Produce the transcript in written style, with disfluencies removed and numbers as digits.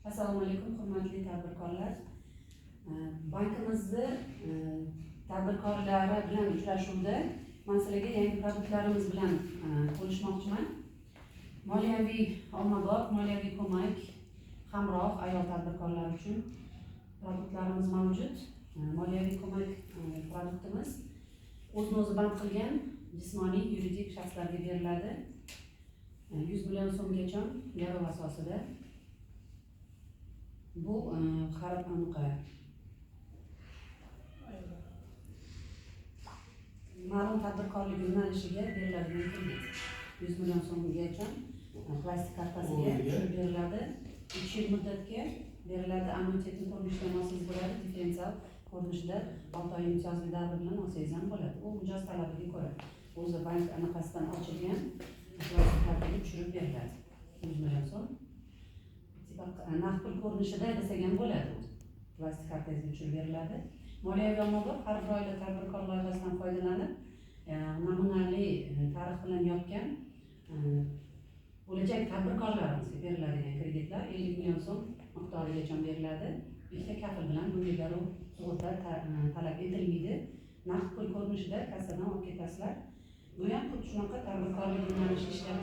Assalomu alaykum, hurmatli tadbirkorlar. Bankimizni tadbirkorlari bilan uchrashuvda men sizlarga yangi produktlarimiz bilan bo'lishmoqchiman. Moliyaviy ommabop, moliyaviy ko'mak, hamroh ayol tadbirkorlar uchun produktlarimiz mavjud. Moliyaviy ko'mak produktimiz o'zini-o'zi band qilgan jismoniy, yuridik shaxslarga beriladi. 100 million so'mgacha garov asosida. Bu har ma'lum tadbirkorlik yo'nalishiga beriladigan kredit 100 million so'mgacha plastik kartasiga tushirib beriladi. 3 yil muddatga beriladi. Annuitetni ko'rinishida mo'siz bo'ladi. Differensial ko'rinishida 6 oy imtiyozli davr bilan olsangiz ham bo'ladi. U mijoz talabiga ko'ra o'zi bank anaqasidan ochilgan plastik kartaga tushirib beriladi. 100 million so'm. Naqd pul ko'rinishida desak ham bo'ladi. Plastik kartangizga tushirib beriladi. Moliyaviy ommabop har bir oila tadbirkor loyihasidan foydalanib, namunali tarix bilan yotgan bo'lajak tadbirkorlarimizga beriladigan kreditlar 50 million so'm miqdorigacha beriladi. Bitta kafil bilan bunga garov sug'urta talab etilmaydi. Naqd pul ko'rinishida kassadan olib ketasizlar. Bu ham xuddi shunaqa tadbirkorlik yo'nalishi ishlab